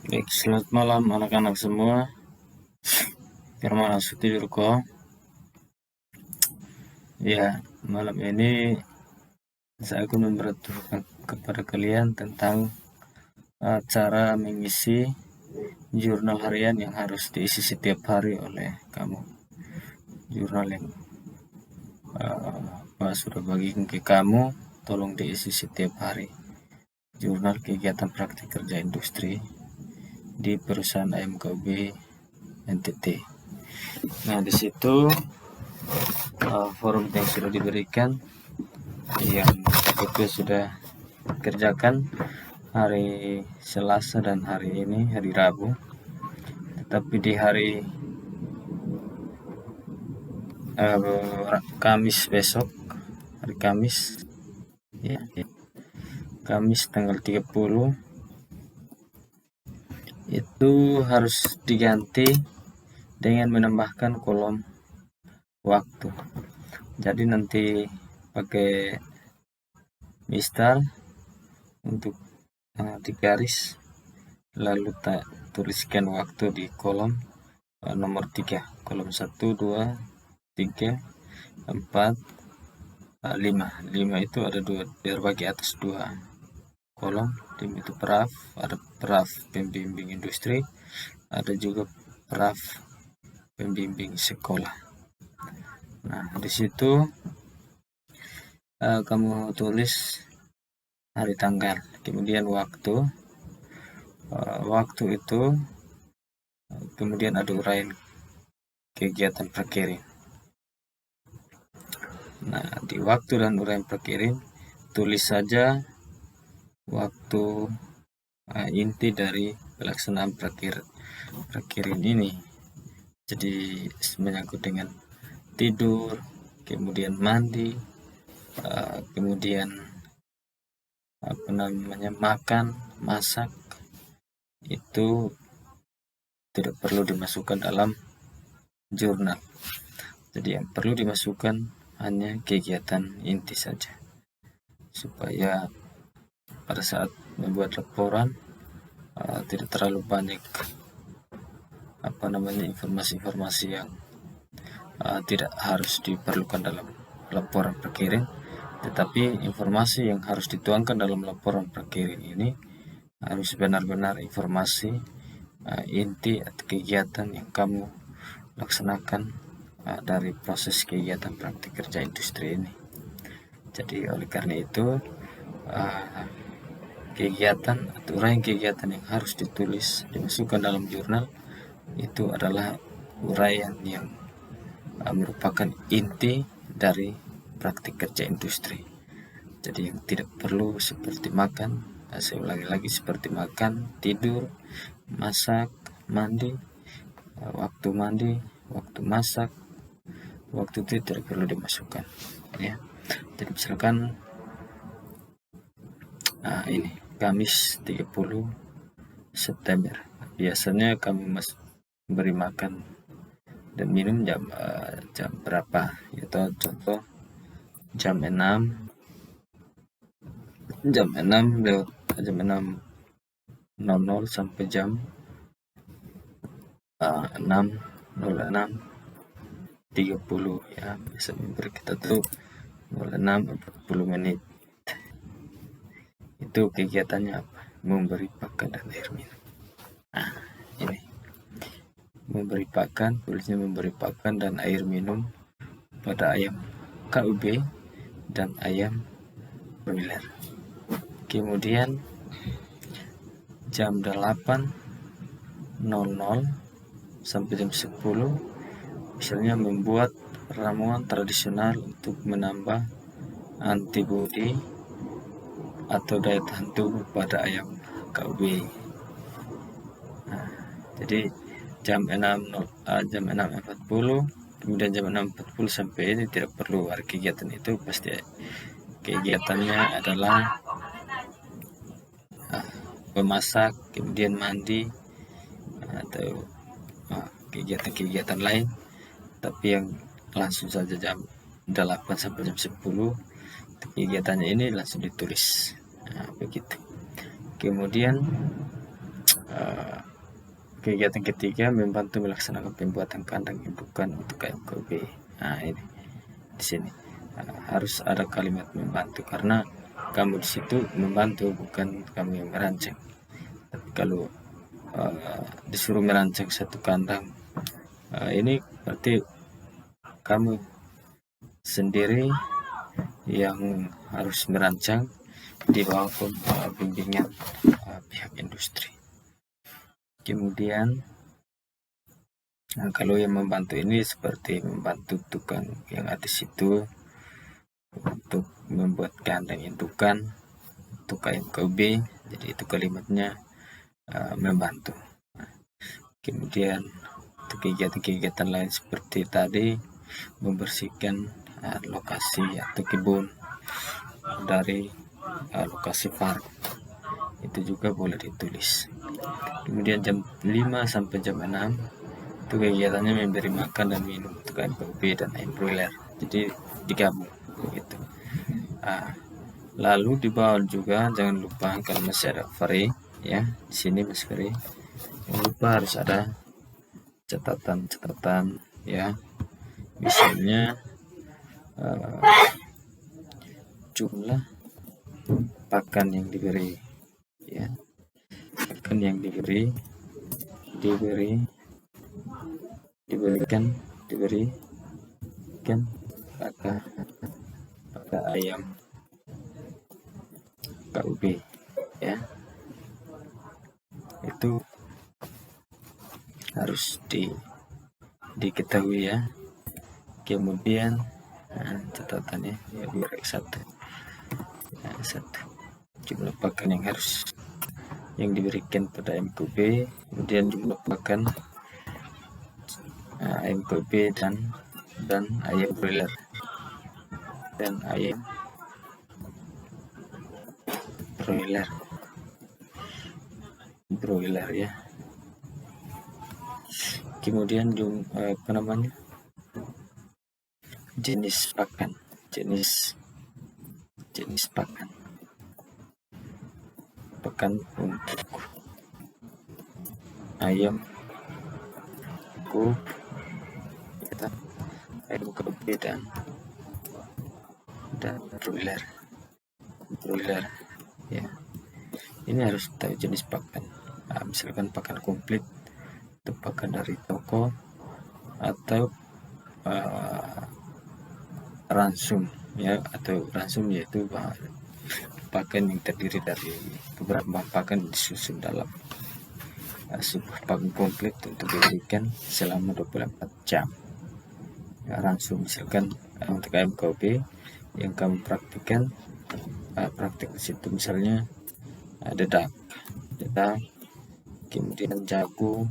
Baik, selamat malam anak-anak semua. Firman Asutirko. Ya, malam ini saya akan memberitahukan kepada kalian tentang cara mengisi jurnal harian yang harus diisi setiap hari oleh kamu. Jurnal yang Pak sudah bagikan ke kamu, tolong diisi setiap hari. Jurnal kegiatan praktik kerja industri di perusahaan AMKUB NTT. Nah, di situ forum yang sudah diberikan, yang itu sudah kerjakan hari Selasa dan hari ini hari Rabu. Tetapi di hari Kamis besok, hari Kamis ya, Kamis tanggal 30 itu harus diganti dengan menambahkan kolom waktu. Jadi nanti pakai mistar untuk digaris, lalu tuliskan waktu di kolom nomor 3, kolom 1, 2, 3, 4, 5. 5 itu ada 2, terbagi atas 2 kolom. Tim itu PRAF, ada PRAF pembimbing industri, ada juga PRAF pembimbing sekolah. Nah, di situ kamu tulis hari tanggal, kemudian waktu. Waktu itu kemudian ada uraian kegiatan prakirin. Nah, di waktu dan uraian prakirin tulis saja waktu inti dari pelaksanaan prakirin ini. Jadi menyangkut dengan tidur, kemudian mandi, kemudian makan, masak, itu tidak perlu dimasukkan dalam jurnal. Jadi yang perlu dimasukkan hanya kegiatan inti saja, supaya pada saat membuat laporan tidak terlalu banyak informasi-informasi yang tidak harus diperlukan dalam laporan prakirin, tetapi informasi yang harus dituangkan dalam laporan prakirin ini harus benar-benar informasi inti atau kegiatan yang kamu laksanakan dari proses kegiatan praktik kerja industri ini. Jadi oleh karena itu kegiatan atau uraian kegiatan yang harus dimasukkan dalam jurnal itu adalah uraian yang merupakan inti dari praktik kerja industri. Jadi yang tidak perlu seperti makan, saya ulangi lagi, seperti makan, tidur, masak, mandi, waktu mandi, waktu masak, waktu itu tidak perlu dimasukkan ya. Jadi misalkan ini Kamis 30 September, biasanya kami beri makan dan minum jam berapa, yaitu contoh jam 6 sampai jam 6.06.30 ya. Bisa memberi kita tuh 06.40 menit. Itu kegiatannya apa? Memberi pakan dan air minum. Nah, ini memberi pakan, tulisnya memberi pakan dan air minum pada ayam KUB dan ayam broiler. Kemudian jam 8.00 sampai jam 10 misalnya membuat ramuan tradisional untuk menambah antibodi atau daya tahan tubuh pada ayam KUB. Nah, jadi jam 6.40 kemudian jam 6.40 sampai ini tidak perlu ada kegiatan itu, pasti kegiatannya adalah memasak, kemudian mandi atau kegiatan-kegiatan lain. Tapi yang langsung saja jam 8 sampai jam 10 kegiatannya ini langsung ditulis. Nah, begitu. Kemudian Uh, Kegiatan ketiga, membantu melaksanakan pembuatan kandang indukan untuk ayam KUB. Nah, ini di sini harus ada kalimat membantu, karena kamu di situ membantu, bukan kamu yang merancang. Tapi kalau disuruh merancang satu kandang, ini berarti kamu sendiri yang harus merancang di bawah bimbingan pihak industri. Kemudian kalau yang membantu ini seperti membantu tukang yang ada di situ untuk membuat kandang indukan untuk ayam KUB. Jadi itu kalimatnya membantu. Kemudian untuk kegiatan-kegiatan lain seperti tadi, membersihkan lokasi atau kebun dari lokasi farm, itu juga boleh ditulis. Kemudian jam 5 sampai jam 6 itu kegiatannya memberi makan dan minum untuk ayam KUB dan ayam broiler, jadi digabung begitu. Lalu di bawah juga jangan lupa, kalau masih ada Fare ya, di sini Mas Fare, jangan lupa harus ada catatan ya, misalnya jumlah pakan yang diberi ya, pakan yang diberikan pada ayam KUB ya, itu harus diketahui ya. Kemudian catatannya ya, biar satu jumlah pakan yang diberikan pada ayam KUB, kemudian jumlah pakan ayam KUB dan ayam broiler broiler ya. Kemudian jenis pakan untuk ayam KUB dan broiler ya. Ini harus tahu jenis pakan. Misalkan pakan komplit atau pakan dari toko atau ransum ya, atau ransum yaitu pakan yang terdiri dari beberapa bahan pakan disusun dalam sebuah pakan komplit untuk diberikan selama 24 jam. Ransum misalkan untuk ayam KUB yang kamu praktik di situ, misalnya dedak, kemudian jagung,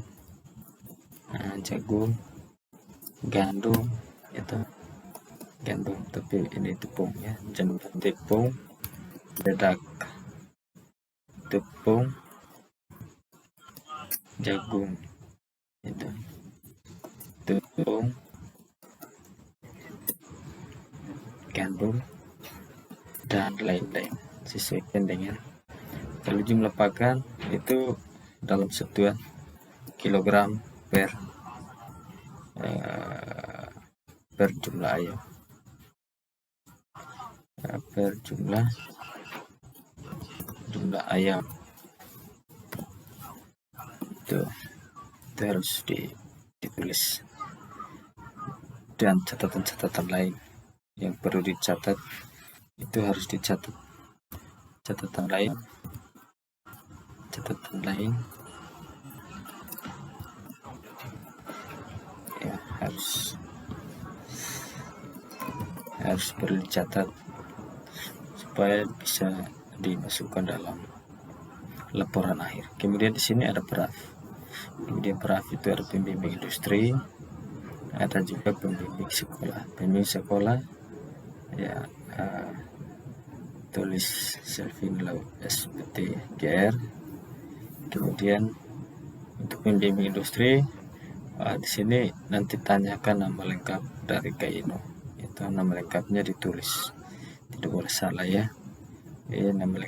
gandum itu gandum, tapi ini tepung ya, jangan tepung, dedak, tepung, jagung itu, tepung, gandum dan lain-lain, sesuaikan dengan. Kalau jumlah pakan itu dalam satuan kilogram per jumlah ayam, per jumlah ayam itu harus ditulis. Dan catatan lain yang perlu dicatat itu harus dicatat. Catatan lain ya, harus perlu dicatat supaya bisa dimasukkan dalam laporan akhir. Kemudian di sini ada PRAF. Kemudian PRAF itu ada pembimbing industri, ada juga pembimbing sekolah ya, tulis Selvin Lau SPT GR. Kemudian untuk pembimbing industri di sini nanti tanyakan nama lengkap dari Kaino, itu nama lengkapnya ditulis, tidak boleh salah ya. Nama